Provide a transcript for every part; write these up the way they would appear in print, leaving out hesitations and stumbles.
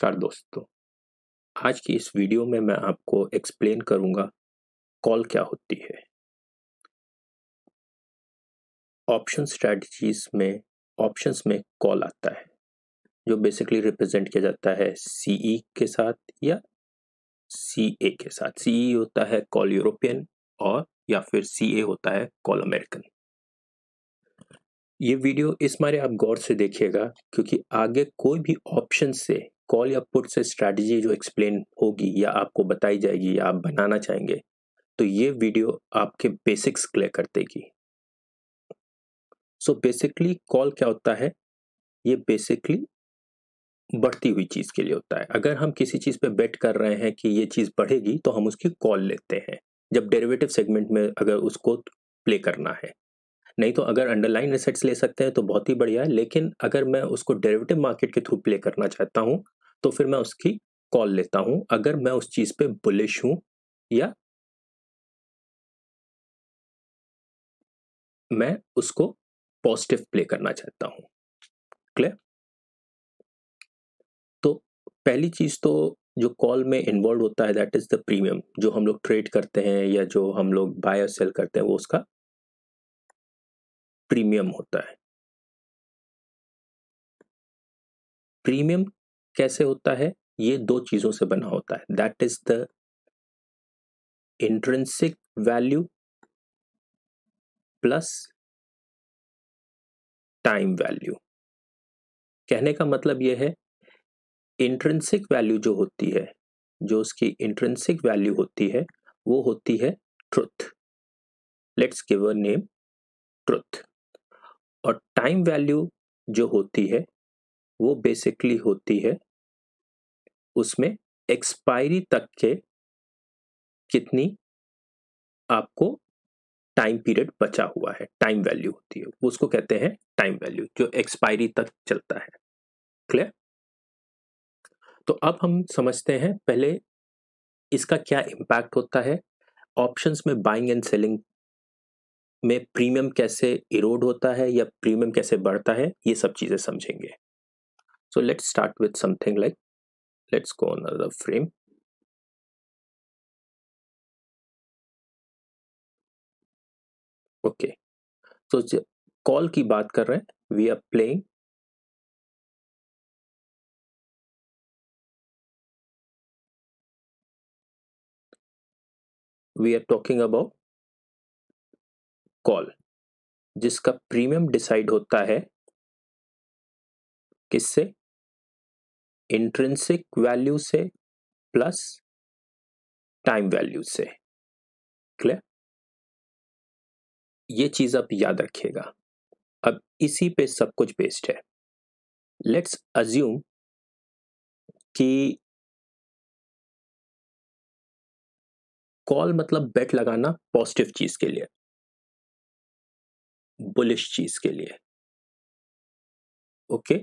नमस्कार दोस्तों। आज की इस वीडियो में मैं आपको एक्सप्लेन करूंगा कॉल क्या होती है। ऑप्शन स्ट्रेटजीज में ऑप्शंस में कॉल आता है जो बेसिकली रिप्रेजेंट किया जाता है सीई के साथ या सीए के साथ। सीई होता है कॉल यूरोपियन और या फिर सीए होता है कॉल अमेरिकन। ये वीडियो इस मारे आप गौर से देखिएगा क्योंकि आगे कोई भी ऑप्शन से कॉल या पुट से स्ट्रैटेजी जो एक्सप्लेन होगी या आपको बताई जाएगी या आप बनाना चाहेंगे तो ये वीडियो आपके बेसिक्स क्लियर कर देगी। सो बेसिकली कॉल क्या होता है? ये बेसिकली बढ़ती हुई चीज के लिए होता है। अगर हम किसी चीज पे बेट कर रहे हैं कि ये चीज बढ़ेगी तो हम उसकी कॉल लेते हैं जब डेरिवेटिव सेगमेंट में अगर उसको प्ले करना है। नहीं तो अगर अंडरलाइन एसेट्स ले सकते हैं तो बहुत ही बढ़िया है, लेकिन अगर मैं उसको डेरिवेटिव मार्केट के थ्रू प्ले करना चाहता हूं तो फिर मैं उसकी कॉल लेता हूं अगर मैं उस चीज पे बुलिश हूं या मैं उसको पॉजिटिव प्ले करना चाहता हूं। क्लियर? तो पहली चीज तो जो कॉल में इन्वॉल्व होता है दैट इज द प्रीमियम। जो हम लोग ट्रेड करते हैं या जो हम लोग बाय और सेल करते हैं वो उसका प्रीमियम होता है। प्रीमियम कैसे होता है? ये दो चीजों से बना होता है, that is the intrinsic value plus time value. कहने का मतलब ये है इंट्रिंसिक वैल्यू जो होती है, जो उसकी इंट्रिंसिक वैल्यू होती है वो होती है truth. Let's give a name truth. और टाइम वैल्यू जो होती है वो बेसिकली होती है उसमें एक्सपायरी तक के कितनी आपको टाइम पीरियड बचा हुआ है, टाइम वैल्यू होती है, उसको कहते हैं टाइम वैल्यू जो एक्सपायरी तक चलता है। क्लियर? तो अब हम समझते हैं पहले इसका क्या इम्पैक्ट होता है। ऑप्शंस में बाइंग एंड सेलिंग में प्रीमियम कैसे इरोड होता है या प्रीमियम कैसे बढ़ता है, ये सब चीजें समझेंगे। So let's start with something like let's go on another frame. Okay, तो कॉल की बात कर रहे हैं, we are playing we are talking about call जिसका प्रीमियम डिसाइड होता है किससे? इंट्रिंसिक वैल्यू से प्लस टाइम वैल्यू से। क्लियर? ये चीज आप याद रखिएगा। अब इसी पे सब कुछ बेस्ड है। लेट्स अज्यूम कि कॉल मतलब बेट लगाना पॉजिटिव चीज के लिए, बुलिश चीज के लिए। ओके,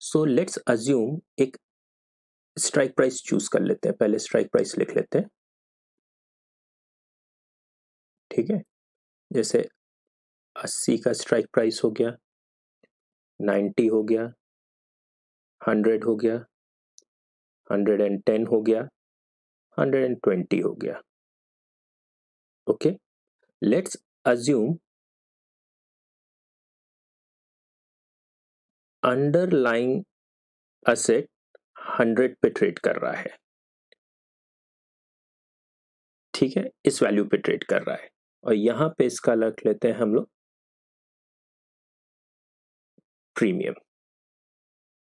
सो लेट्स अज्यूम एक स्ट्राइक प्राइस चूज कर लेते हैं। पहले स्ट्राइक प्राइस लिख लेते हैं, ठीक है। जैसे 80 का स्ट्राइक प्राइस हो गया, 90 हो गया, 100 हो गया, 110 हो गया, 120 हो गया। Okay, let's assume underlying asset 100 पे ट्रेड कर रहा है, ठीक है, इस वैल्यू पे ट्रेड कर रहा है। और यहां पे इसका रख लेते हैं हम लोग प्रीमियम।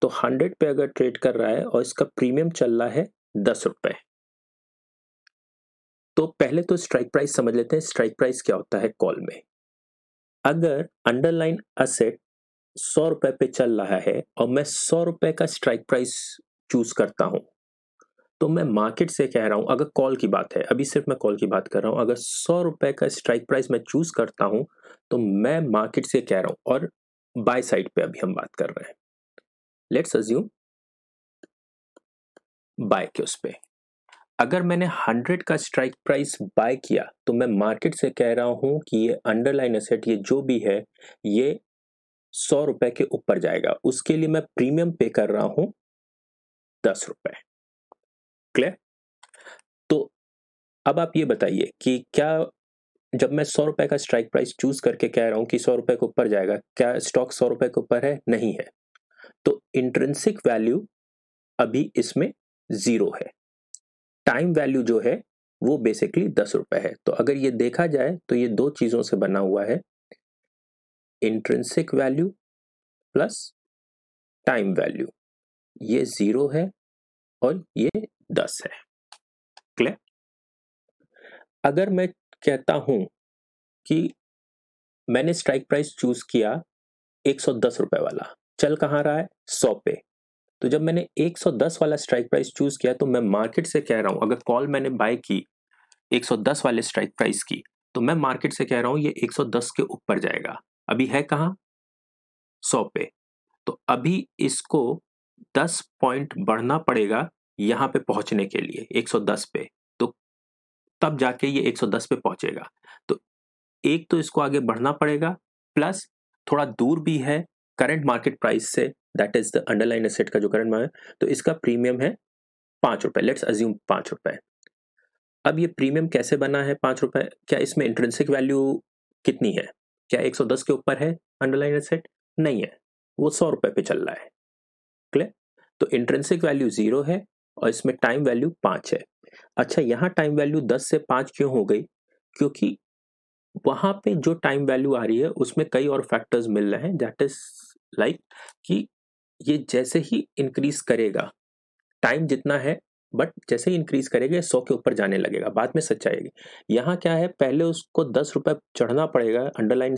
तो 100 पे अगर ट्रेड कर रहा है और इसका प्रीमियम चल रहा है 10 रुपए, तो पहले तो स्ट्राइक प्राइस समझ लेते हैं। स्ट्राइक प्राइस क्या होता है कॉल में? अगर अंडरलाइन असेट 100 रुपए पे चल रहा है और मैं 100 रुपए का स्ट्राइक प्राइस चूज करता हूं तो मैं मार्केट से कह रहा हूं, अगर कॉल की बात है, अभी सिर्फ मैं कॉल की बात कर रहा हूं, अगर 100 रुपए का स्ट्राइक प्राइस मैं चूज करता हूं तो मैं मार्केट से कह रहा हूं। और बाय साइड पे अभी हम बात कर रहे हैं, लेट्स अज्यूम बाय के उस पे अगर मैंने 100 का स्ट्राइक प्राइस बाय किया तो मैं मार्केट से कह रहा हूं कि ये अंडरलाइन एसेट ये जो भी है ये 100 रुपए के ऊपर जाएगा। उसके लिए मैं प्रीमियम पे कर रहा हूं ₹10। क्लियर? तो अब आप ये बताइए कि क्या जब मैं ₹100 का स्ट्राइक प्राइस चूज करके कह रहा हूं कि ₹100 के ऊपर जाएगा, क्या स्टॉक ₹100 के ऊपर है? नहीं है। तो इंट्रिंसिक वैल्यू अभी इसमें 0 है। टाइम वैल्यू जो है वो बेसिकली ₹10 है। तो अगर ये देखा जाए तो ये दो चीजों से बना हुआ है, intrinsic value plus time value. ये 0 है और ये 10 है। क्लियर? अगर मैं कहता हूं कि मैंने स्ट्राइक प्राइस चूज किया ₹110 वाला, चल कहां रहा है? 100 पे। तो जब मैंने 110 वाला स्ट्राइक प्राइस चूज किया तो मैं मार्केट से कह रहा हूं, अगर कॉल मैंने बाय की 110 वाले स्ट्राइक प्राइस की, तो मैं मार्केट से कह रहा हूं ये 110 के ऊपर जाएगा। अभी है कहां? 100 पे। तो अभी इसको 10 पॉइंट बढ़ना पड़ेगा यहां पे पहुंचने के लिए 110 पे, तो तब जाके ये 110 पे पहुंचेगा। तो एक तो इसको आगे बढ़ना पड़ेगा, प्लस थोड़ा दूर भी है करंट मार्केट प्राइस से, that is the underline asset का जो करंट मार्केट, तो इसका प्रीमियम है ₹5। Let's assume ₹5। अब ये प्रीमियम कैसे बना है ₹5? क्या इसमें इंट्रिंसिक वैल्यू कितनी है? क्या 110 के ऊपर है अंडरलाइन एसेट? नहीं है, वो ₹100 पे चल रहा है। क्लियर? तो इंट्रिंसिक वैल्यू 0 है और इसमें टाइम वैल्यू 5 है। अच्छा, यहां टाइम वैल्यू 10 से 5 क्यों हो गई? क्योंकि वहां पे जो टाइम वैल्यू आ रही है उसमें कई और फैक्टर्स मिल रहे हैं, दैट इज लाइक कि ये जैसे ही इंक्रीज करेगा, टाइम जितना है, बट जैसे ही इंक्रीज करेगा 100 के ऊपर जाने लगेगा, बाद में सच आएगी। यहाँ क्या है, पहले उसको ₹10 चढ़ना पड़ेगा, अंडरलाइन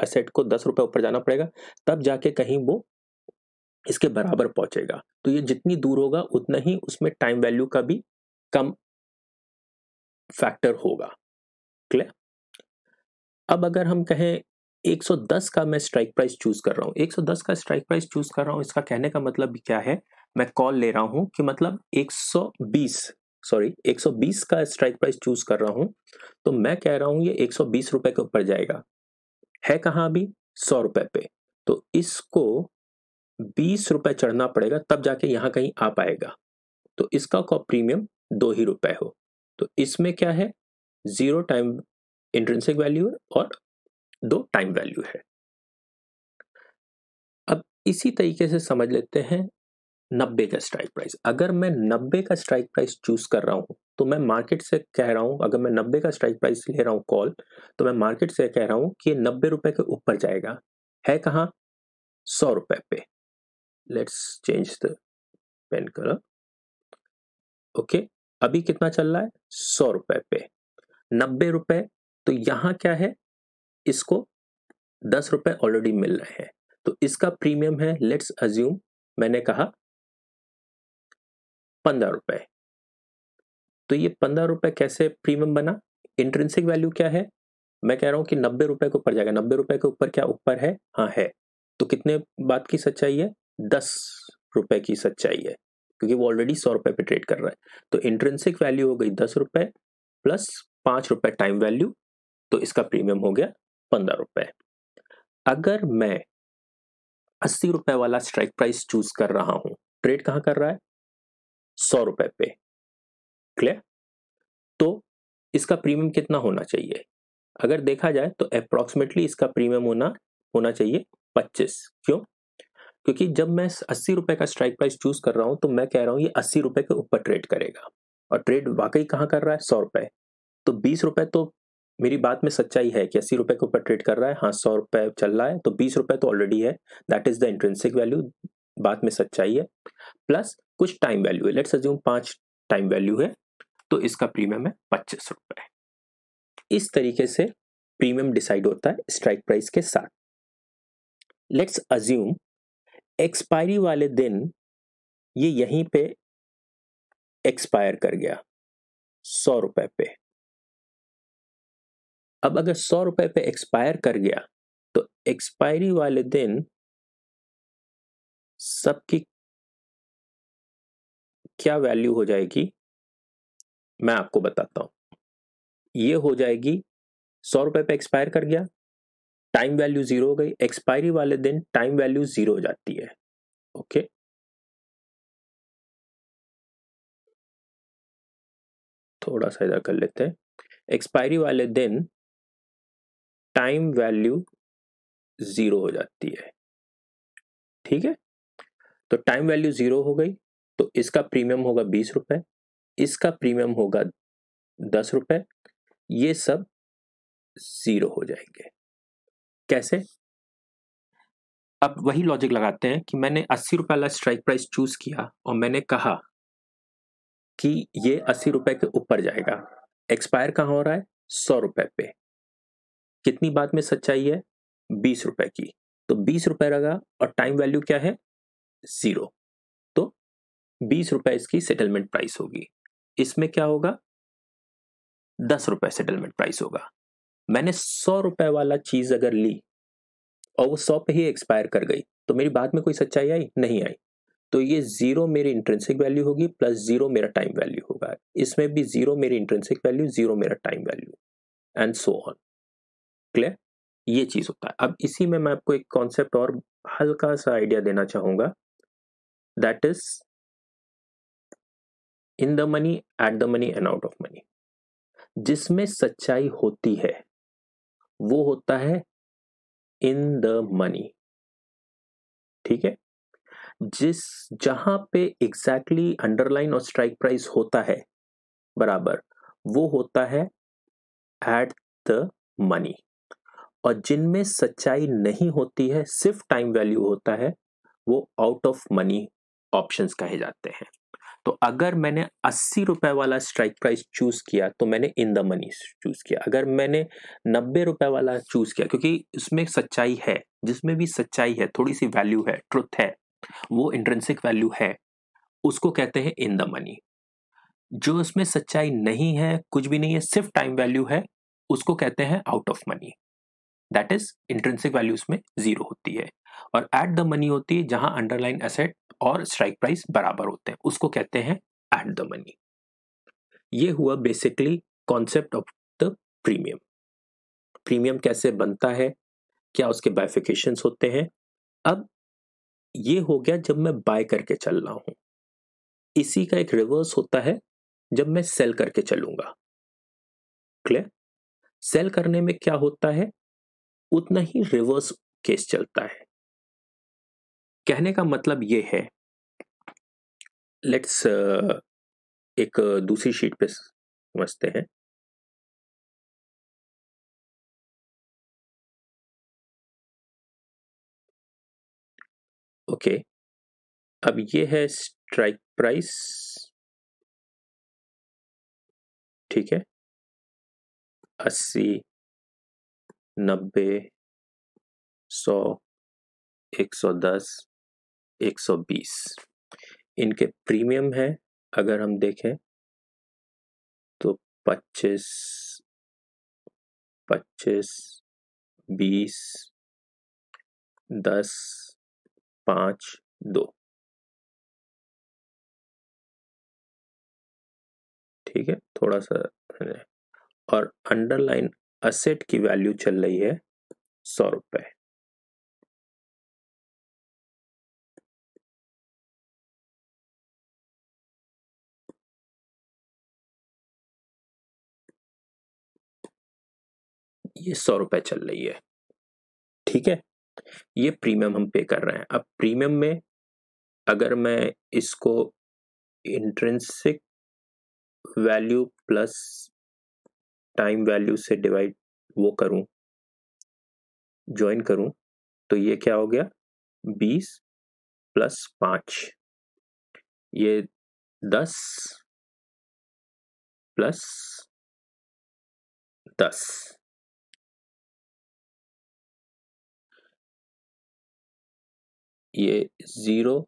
एसेट को ₹10 ऊपर जाना पड़ेगा, तब जाके कहीं वो इसके बराबर पहुंचेगा। तो ये जितनी दूर होगा उतना ही उसमें टाइम वैल्यू का भी कम फैक्टर होगा। क्लियर? अब अगर हम कहें 110 का मैं स्ट्राइक प्राइस चूज कर रहा हूं, 110 का स्ट्राइक प्राइस चूज कर रहा हूं, इसका कहने का मतलब क्या है, मैं कॉल ले रहा हूं कि मतलब 120 का स्ट्राइक प्राइस चूज कर रहा हूं, तो मैं कह रहा हूं ये ₹120 के ऊपर जाएगा। है कहां अभी? ₹100 पे। तो इसको ₹20 चढ़ना पड़ेगा, तब जाके यहां कहीं आ पाएगा। तो इसका प्रीमियम ₹2 हो। तो इसमें क्या है, 0 टाइम इंट्रिंसिक वैल्यू और 2 टाइम वैल्यू है। अब इसी तरीके से समझ लेते हैं 90 का स्ट्राइक प्राइस। अगर मैं 90 का स्ट्राइक प्राइस चूज कर रहा हूं, तो मैं मार्केट से कह रहा हूं, अगर मैं 90 का स्ट्राइक प्राइस ले रहा हूं कॉल, तो मैं मार्केट से कह रहा हूं कि ये ₹90 के ऊपर जाएगा। है कहां? ₹100 पे। Let's change the pen colour. Okay, अभी कितना चल रहा है? ₹100 पे। ₹90, तो यहां क्या है, इसको ₹10 ऑलरेडी मिल रहे हैं, तो इसका प्रीमियम है, लेट्स अज्यूम मैंने कहा ₹15। तो ये ₹15 कैसे प्रीमियम बना? इंट्रिंसिक वैल्यू क्या है? मैं कह रहा हूं कि ₹90 के ऊपर जाएगा। ₹90 के ऊपर क्या ऊपर है? हाँ है। तो कितने बात की सच्चाई है? ₹10 की सच्चाई है, क्योंकि वो ऑलरेडी ₹100 पे ट्रेड कर रहा है। तो इंट्रिंसिक वैल्यू हो गई ₹10 प्लस ₹5 टाइम वैल्यू, तो इसका प्रीमियम हो गया ₹15। अगर मैं ₹80 वाला स्ट्राइक प्राइस चूज कर रहा हूं, ट्रेड कहां कर रहा है? ₹100 पे। क्लियर? तो इसका प्रीमियम कितना होना चाहिए? अगर देखा जाए तो अप्रोक्सीमेटली इसका प्रीमियम होना चाहिए 25। क्यों? क्योंकि जब मैं ₹80 का स्ट्राइक प्राइस चूज कर रहा हूं, तो मैं कह रहा हूं ये ₹80 के ऊपर ट्रेड करेगा, और ट्रेड वाकई कहां कर रहा है? ₹100। तो ₹20 तो मेरी बात में सच्चाई है कि ₹80 के ऊपर ट्रेड कर रहा है, हाँ ₹100 चल रहा है, तो ₹20 तो ऑलरेडी है, that is the intrinsic value, बात में सच्चाई है, प्लस कुछ टाइम वैल्यू है, लेट्स अज्यूम 5 टाइम वैल्यू है, तो इसका प्रीमियम है ₹25। इस तरीके से प्रीमियम डिसाइड होता है स्ट्राइक प्राइस के साथ। लेट्स अज्यूम एक्सपायरी वाले दिन ये यहीं पे एक्सपायर कर गया ₹100 पे। अब अगर ₹100 पे एक्सपायर कर गया, तो एक्सपायरी वाले दिन सबकी क्या वैल्यू हो जाएगी, मैं आपको बताता हूं। ये हो जाएगी, ₹100 पे एक्सपायर कर गया, टाइम वैल्यू 0 हो गई, एक्सपायरी वाले दिन टाइम वैल्यू 0 हो जाती है। ओके, थोड़ा सा इधर कर लेते हैं। एक्सपायरी वाले दिन टाइम वैल्यू 0 हो जाती है, ठीक है। तो टाइम वैल्यू 0 हो गई, तो इसका प्रीमियम होगा 20 रुपए, इसका प्रीमियम होगा 10 रुपए, ये सब 0 हो जाएंगे। कैसे? अब वही लॉजिक लगाते हैं कि मैंने 80 रुपए वाला स्ट्राइक प्राइस चूज किया और मैंने कहा कि ये 80 रुपए के ऊपर जाएगा। एक्सपायर कहां हो रहा है? 100 रुपए पे। कितनी बात में सच्चाई है? 20 रुपए की। तो 20 रुपए लगा और टाइम वैल्यू क्या है? 0। तो 20 रुपए इसकी सेटलमेंट प्राइस होगी। इसमें क्या होगा? 10 रुपए सेटलमेंट प्राइस होगा। मैंने 100 रुपए वाला चीज अगर ली और वो 100 पे ही एक्सपायर कर गई, तो मेरी बात में कोई सच्चाई आई? नहीं आई। तो ये 0 मेरी इंट्रिंसिक वैल्यू होगी, प्लस 0 मेरा टाइम वैल्यू होगा। इसमें भी 0 मेरी इंट्रिंसिक वैल्यू, 0 मेरा time value, and so on. Clear? ये चीज होता है। अब इसी में मैं आपको एक कॉन्सेप्ट और हल्का सा आइडिया देना चाहूंगा, that is in the money, at the money and out of money. जिसमें सच्चाई होती है वो होता है इन द मनी, ठीक है। जहां पे एग्जैक्टली अंडरलाइन और स्ट्राइक प्राइस होता है बराबर, वो होता है एट द मनी। और जिनमें सच्चाई नहीं होती है, सिर्फ टाइम वैल्यू होता है, वो आउट ऑफ मनी ऑप्शंस कहे जाते हैं। तो अगर मैंने 80 रुपए वाला स्ट्राइक प्राइस चूज किया तो मैंने इन द मनी चूज किया। अगर मैंने 90 रुपए वाला चूज किया, क्योंकि उसमें सच्चाई है, जिसमें भी सच्चाई है, थोड़ी सी वैल्यू है, ट्रुथ है, वो इंट्रिंसिक वैल्यू है, उसको कहते हैं इन द मनी। जो उसमें सच्चाई नहीं है, कुछ भी नहीं है, सिर्फ टाइम वैल्यू है, उसको कहते हैं out of money. That is intrinsic value उसमें 0 होती है। और एट द मनी होती है जहां अंडरलाइन एसेट और स्ट्राइक प्राइस बराबर होते हैं, उसको कहते हैं एट द मनी। ये हुआ basically concept of the premium. Premium कैसे बनता है, क्या उसके बाइफिकेशंस होते हैं। अब ये हो गया जब मैं बाय करके चल रहा हूं। इसी का एक रिवर्स होता है जब मैं सेल करके चलूंगा। क्लियर? सेल करने में क्या होता है, उतना ही रिवर्स केस चलता है। कहने का मतलब ये है, लेट्स एक दूसरी शीट पे समझते हैं। ओके, अब ये है स्ट्राइक प्राइस, ठीक है। 80, 90, 100, 110, 120 इनके प्रीमियम है। अगर हम देखें तो 25, 25, 20, 10, 5, 2, ठीक है। थोड़ा सा, और अंडरलाइन असेट की वैल्यू चल रही है 100 रुपए। ये 100 रुपए चल रही है, ठीक है। ये प्रीमियम हम पे कर रहे हैं। अब प्रीमियम में अगर मैं इसको intrinsic value plus time value से डिवाइड वो करूं, ज्वाइन करूं, तो ये क्या हो गया? 20 प्लस 5, ये 10 प्लस 10, ये 0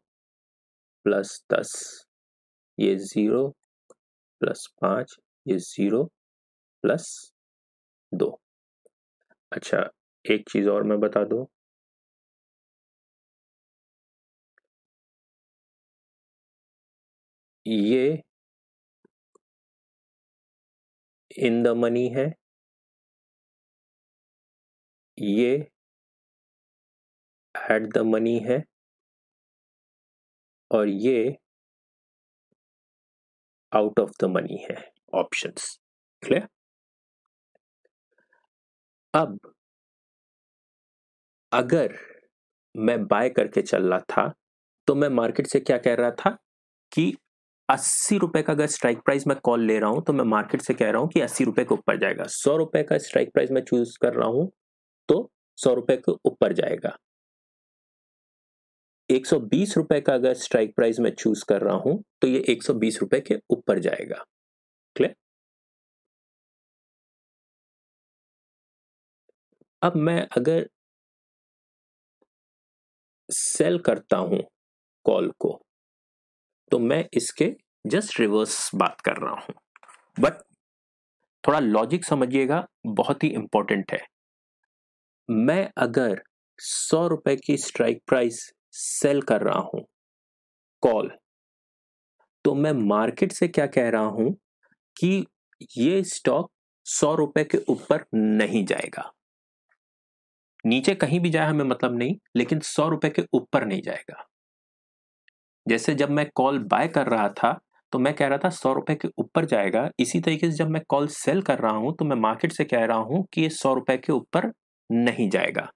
प्लस 10, ये 0 प्लस 5, ये 0 प्लस 2। अच्छा, एक चीज और मैं बता दूं, ये इन द मनी है, ये एट द मनी है, और ये आउट ऑफ द मनी है। ऑप्शंस। क्लियर? अब अगर मैं बाय करके चल रहा था तो मैं मार्केट से क्या कह रहा था कि 80 रुपए का अगर स्ट्राइक प्राइस मैं कॉल ले रहा हूं तो मैं मार्केट से कह रहा हूं कि 80 रुपए के ऊपर जाएगा। 100 रुपए का स्ट्राइक प्राइस मैं चूज कर रहा हूं तो 100 रुपए के ऊपर जाएगा। 120 रुपए का अगर स्ट्राइक प्राइस मैं चूज कर रहा हूं तो ये 120 रुपए के ऊपर जाएगा। क्लियर? अब मैं अगर सेल करता हूं कॉल को तो मैं इसके जस्ट रिवर्स बात कर रहा हूं, बट थोड़ा लॉजिक समझिएगा, बहुत ही इंपॉर्टेंट है। मैं अगर 100 रुपए की स्ट्राइक प्राइस सेल कर रहा हूं कॉल, तो मैं मार्केट से क्या कह रहा हूं कि ये स्टॉक 100 रुपए के ऊपर नहीं जाएगा। नीचे कहीं भी जाए हमें मतलब नहीं, लेकिन 100 रुपए के ऊपर नहीं जाएगा। जैसे जब मैं कॉल बाय कर रहा था तो मैं कह रहा था 100 रुपए के ऊपर जाएगा, इसी तरीके से जब मैं कॉल सेल कर रहा हूं तो मैं मार्केट से कह रहा हूं कि ये 100 रुपए के ऊपर नहीं जाएगा।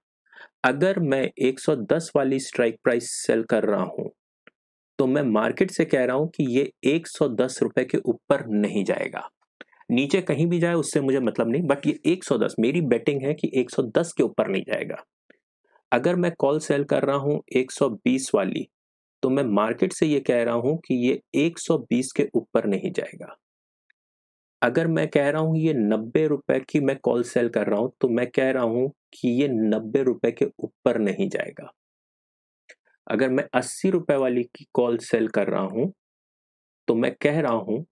अगर मैं 110 वाली स्ट्राइक प्राइस सेल कर रहा हूं तो मैं मार्केट से कह रहा हूं कि ये 110 रुपए के ऊपर नहीं जाएगा। नीचे कहीं भी जाए उससे मुझे मतलब नहीं, बट ये 110 मेरी बेटिंग है कि 110 के ऊपर नहीं जाएगा। अगर मैं कॉल सेल कर रहा हूं 120 वाली तो मैं मार्केट से ये कह रहा हूं कि ये 120 के ऊपर नहीं जाएगा। अगर मैं कह रहा हूं ये 90 रुपए की मैं कॉल सेल कर रहा हूं तो मैं कह रहा हूं कि ये 90 रुपए के ऊपर नहीं जाएगा। अगर मैं 80 रुपए वाली की कॉल सेल कर रहा हूं तो मैं कह रहा हूं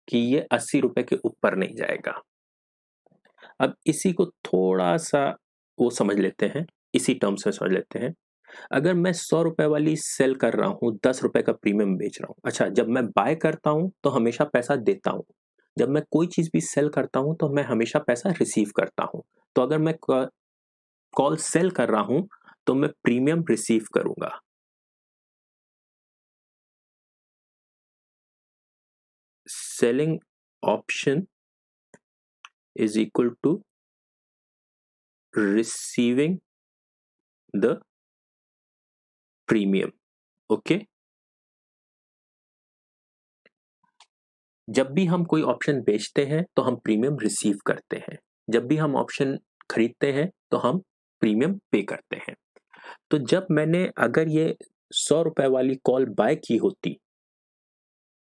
कि ये 80 रुपए के ऊपर नहीं जाएगा। अब इसी को थोड़ा सा वो समझ लेते हैं, इसी टर्म्स में समझ लेते हैं। अगर मैं 100 रुपए वाली सेल कर रहा हूं, 10 रुपए का प्रीमियम बेच रहा हूं। अच्छा, जब मैं बाय करता हूं तो हमेशा पैसा देता हूं, जब मैं कोई चीज भी सेल करता हूं तो मैं हमेशा पैसा रिसीव करता हूं। तो अगर मैं कॉल सेल कर रहा हूं तो मैं प्रीमियम रिसीव करूंगा। Selling option is equal to receiving the premium. Okay, जब भी हम कोई ऑप्शन बेचते हैं तो हम प्रीमियम रिसीव करते हैं, जब भी हम ऑप्शन खरीदते हैं तो हम प्रीमियम पे करते हैं। तो जब मैंने अगर ये 100 रुपए वाली कॉल बाय की होती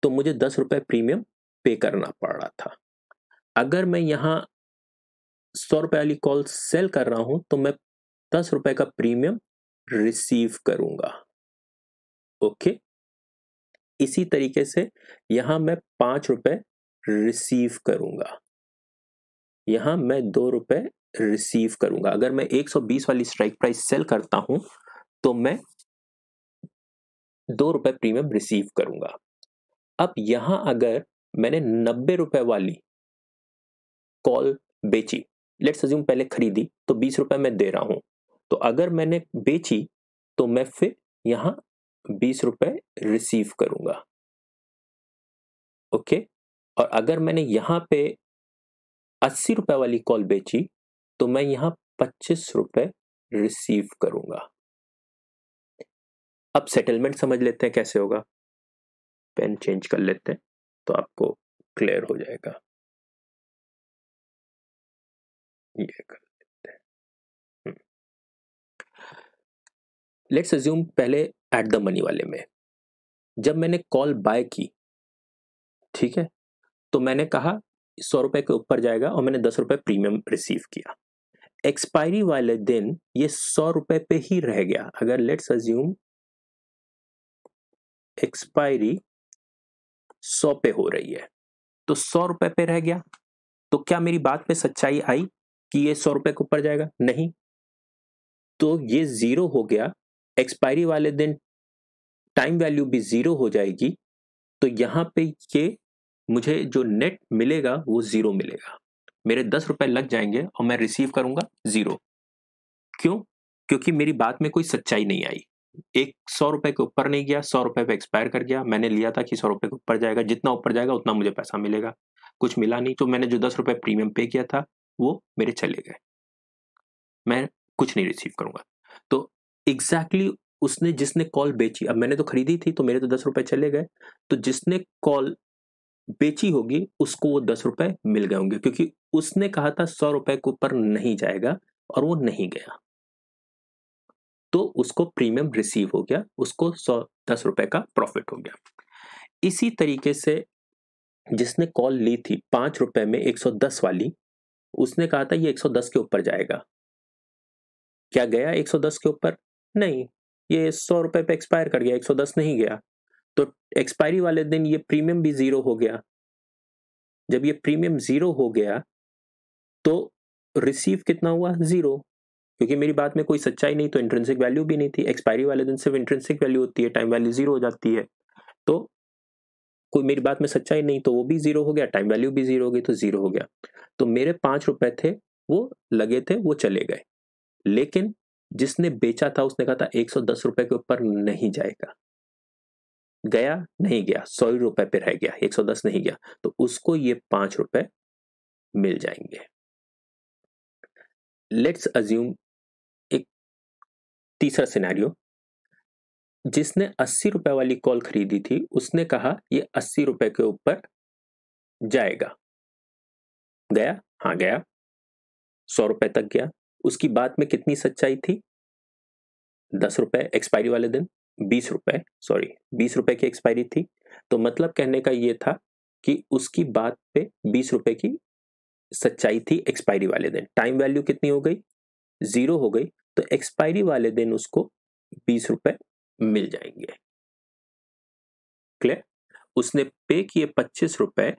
तो मुझे 10 रुपए प्रीमियम पे करना पड़ रहा था। अगर मैं यहां 100 रुपए वाली कॉल सेल कर रहा हूं तो मैं 10 रुपए का प्रीमियम रिसीव करूंगा। ओके, इसी तरीके से यहां मैं 5 रुपए रिसीव करूंगा, यहां मैं 2 रुपए रिसीव करूंगा। अगर मैं 120 वाली स्ट्राइक प्राइस सेल करता हूं तो मैं 2 रुपए प्रीमियम रिसीव करूंगा। अब यहां अगर मैंने 90 रुपए वाली कॉल बेची, लेट्स अज्यूम पहले खरीदी तो 20 रुपए मैं दे रहा हूं, तो अगर मैंने बेची तो मैं फिर यहां 20 रुपए रिसीव करूंगा। ओके, और अगर मैंने यहां पे 80 रुपए वाली कॉल बेची तो मैं यहां 25 रुपए रिसीव करूंगा। अब सेटलमेंट समझ लेते हैं कैसे होगा। पेन चेंज कर लेते हैं तो आपको क्लियर हो जाएगा। ये कर लेते हैं। लेट्स अज्यूम पहले एट द मनी वाले में जब मैंने कॉल बाय की, ठीक है, तो मैंने कहा 100 रुपए के ऊपर जाएगा और मैंने 10 रुपए प्रीमियम रिसीव किया। एक्सपायरी वाले दिन ये 100 रुपए पे ही रह गया। अगर लेट्स अज्यूम एक्सपायरी 100 पे हो रही है तो 100 रुपए पे रह गया, तो क्या मेरी बात पे सच्चाई आई कि ये 100 रुपए के ऊपर जाएगा? नहीं, तो ये जीरो हो गया। एक्सपायरी वाले दिन टाइम वैल्यू भी जीरो हो जाएगी, तो यहां पे ये मुझे जो नेट मिलेगा वो जीरो मिलेगा। मेरे 10 रुपए लग जाएंगे और मैं रिसीव करूंगा जीरो। क्यों? क्योंकि मेरी बात में कोई सच्चाई नहीं आई। एक 100 रुपए के ऊपर नहीं गया, 100 रुपए पे एक्सपायर कर गया। मैंने लिया था कि 100 रुपए के ऊपर जाएगा, जितना ऊपर जाएगा उतना मुझे पैसा मिलेगा। कुछ मिला नहीं, तो मैंने जो 10 रुपए प्रीमियम पे किया था वो मेरे चले गए, मैं कुछ नहीं रिसीव करूंगा। तो एग्जैक्टली उसने जिसने कॉल बेची, अब मैंने तो खरीदी थी तो मेरे तो 10 रुपए चले गए, तो जिसने कॉल बेची होगी उसको वो 10 रुपए मिल गए होंगे, क्योंकि उसने कहा था 100 रुपए के ऊपर नहीं जाएगा और वो नहीं गया, तो उसको प्रीमियम रिसीव हो गया, उसको 10 रुपए का प्रॉफिट हो गया। इसी तरीके से जिसने कॉल ली थी 5 रुपए में 110 वाली, उसने कहा था ये 110 के ऊपर जाएगा, क्या गया 110 के ऊपर? नहीं, ये 100 रुपए पे एक्सपायर कर गया, 110 नहीं गया, तो एक्सपायरी वाले दिन ये प्रीमियम भी जीरो हो गया। जब ये प्रीमियम जीरो हो गया तो रिसीव कितना हुआ? जीरो, क्योंकि मेरी बात में कोई सच्चाई नहीं, तो इंट्रिंसिक वैल्यू भी नहीं थी। एक्सपायरी वाले दिन सिर्फ इंट्रिंसिक वैल्यू होती है, टाइम वैल्यू जीरो हो जाती है, तो कोई मेरी बात में सच्चाई नहीं, तो वो भी जीरो हो गया, टाइम वैल्यू भी जीरो हो गई, तो जीरो हो गया। तो मेरे 5 रुपए थे वो लगे थे, वो चले गए। लेकिन जिसने बेचा था उसने कहा था 110 रुपए के ऊपर नहीं जाएगा, गया नहीं गया, 100 रुपए पे रह गया, 110 नहीं गया, तो उसको ये 5 रुपए मिल जाएंगे। लेट्स अज्यूम एक तीसरा सिनेरियो, जिसने 80 रुपए वाली कॉल खरीदी थी उसने कहा ये 80 रुपए के ऊपर जाएगा, गया? हाँ गया, 100 रुपए तक गया। उसकी बात में कितनी सच्चाई थी? 10 रुपए एक्सपायरी वाले दिन, 20 रुपए, सॉरी 20 रुपए की एक्सपायरी थी, तो मतलब कहने का ये था कि उसकी बात पे 20 रुपए की सच्चाई थी एक्सपायरी वाले दिन। टाइम वैल्यू कितनी हो गई? जीरो हो गई, तो एक्सपायरी वाले दिन उसको 20 रुपए मिल जाएंगे। क्लियर? उसने पे किए 25 रुपए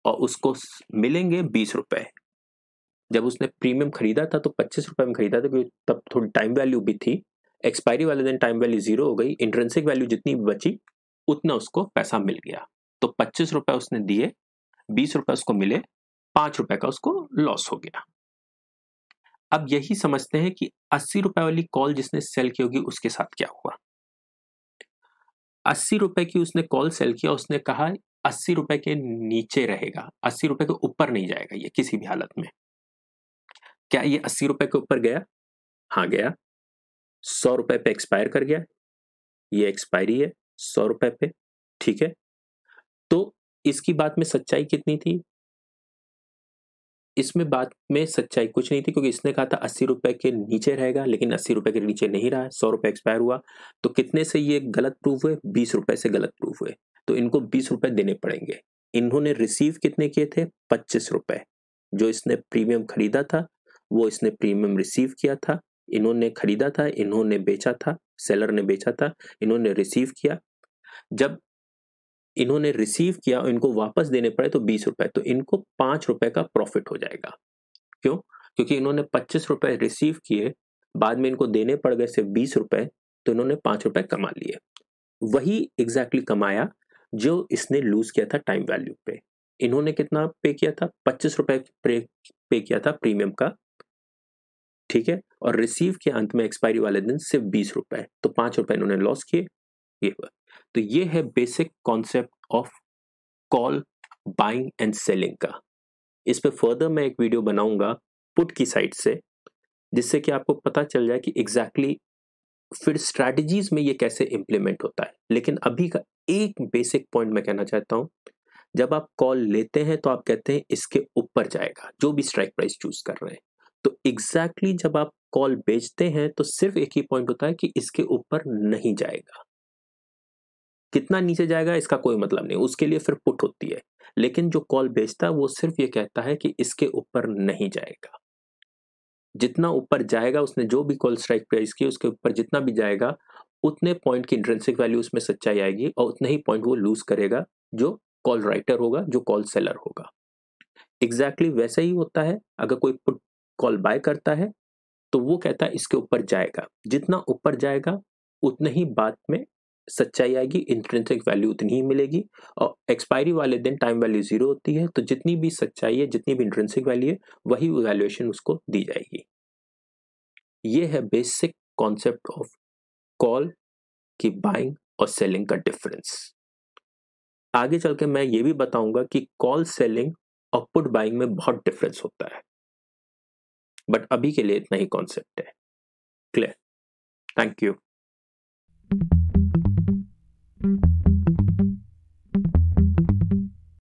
और उसको मिलेंगे 20 रुपए। जब उसने प्रीमियम खरीदा था तो 25 रुपए में खरीदा था, क्योंकि तब थोड़ी टाइम वैल्यू भी थी। एक्सपायरी वाले दिन टाइम वैल्यू जीरो हो गई, इंट्रिंसिक वैल्यू जितनी बची उतना उसको पैसा मिल गया, तो 25 रुपए उसने दिए, 20 रुपए उसको मिले, 5 रुपए का उसको लॉस हो गया। अब यही समझते हैं कि 80 रुपए वाली कॉल जिसने सेल की होगी उसके साथ क्या हुआ। 80 रुपए की उसने कॉल सेल किया, उसने कहा 80 रुपए के नीचे रहेगा, 80 रुपए के ऊपर नहीं जाएगा ये किसी भी हालत में। क्या ये 80 रुपए के ऊपर गया? हाँ गया। 100 रुपए पे एक्सपायर कर गया, ये एक्सपायरी है 100 रुपए पे, ठीक है। तो इसकी बात में सच्चाई कितनी थी? इसमें बात में सच्चाई कुछ नहीं थी, क्योंकि इसने कहा था 80 रुपए के नीचे रहेगा, लेकिन 80 रुपए के नीचे नहीं रहा, 100 रुपए एक्सपायर हुआ, तो कितने से ये गलत प्रूफ हुए? 20 रुपए से गलत प्रूफ हुए, तो इनको 20 रुपए देने पड़ेंगे। इन्होंने रिसीव कितने किए थे? 25 रुपए। जो इसने प्रीमियम खरीदा था वो इसने प्रीमियम रिसीव किया था, इन्होंने खरीदा था, इन्होंने बेचा था, सेलर ने बेचा था, इन्होंने रिसीव किया। जब इन्होंने रिसीव किया और इनको वापस देने पड़े तो 20 रुपए, तो इनको 5 रुपए का प्रॉफिट हो जाएगा। क्यों? क्योंकि इन्होंने 25 रुपए रिसीव किए, बाद में इनको देने पड़ गए सिर्फ 20 रुपए, तो इन्होंने 5 रुपए कमा लिए। वही एग्जैक्टली कमाया जो इसने लूज किया था टाइम वैल्यू पे। इन्होंने कितना पे किया था? 25 रुपए पे किया था प्रीमियम का, ठीक है, और रिसीव के अंत में एक्सपायरी वाले दिन सिर्फ 20 रुपए, तो 5 रुपए इन्होंने लॉस किए, ये हुआ। तो ये है basic concept of call buying and selling का। इस पे फर्दर मैं एक वीडियो बनाऊंगा पुट की साइड से, जिससे कि आपको पता चल जाए कि एग्जैक्टली फिर स्ट्रैटेजीज में ये कैसे इंप्लीमेंट होता है। लेकिन अभी का एक बेसिक पॉइंट मैं कहना चाहता हूं, जब आप कॉल लेते हैं तो आप कहते हैं इसके ऊपर जाएगा, जो भी स्ट्राइक प्राइस चूज कर रहे हैं, तो एग्जैक्टली जब आप कॉल बेचते हैं तो सिर्फ एक ही पॉइंट होता है कि इसके ऊपर नहीं जाएगा। कितना नीचे जाएगा इसका कोई मतलब नहीं, उसके लिए फिर पुट होती है। लेकिन जो कॉल बेचता है वो सिर्फ ये कहता है कि इसके ऊपर नहीं जाएगा। जितना ऊपर जाएगा, उसने जो भी कॉल स्ट्राइक प्राइस की उसके ऊपर जितना भी जाएगा, उतने पॉइंट की इंट्रिंसिक वैल्यू उसमें सच्चाई आएगी और उतने ही पॉइंट वो लूज करेगा जो कॉल राइटर होगा, जो कॉल सेलर होगा। एग्जैक्टली वैसा ही होता है अगर कोई पुट कॉल बाय करता है तो वो कहता है इसके ऊपर जाएगा, जितना ऊपर जाएगा उतने ही बात में सच्चाई आएगी, इंट्रिंसिक वैल्यू उतनी ही मिलेगी, और एक्सपायरी वाले दिन टाइम वैल्यू जीरो होती है, तो जितनी भी सच्चाई है, जितनी भी इंट्रिंसिक वैल्यू है, वही वैल्यूएशन उसको दी जाएगी। ये है बेसिक कॉन्सेप्ट ऑफ कॉल की बाइंग और सेलिंग का डिफरेंस। आगे चल के मैं ये भी बताऊंगा कि कॉल सेलिंग और पुट बाइंग में बहुत डिफरेंस होता है, बट अभी के लिए इतना ही कॉन्सेप्ट है। क्लियर? Thank you.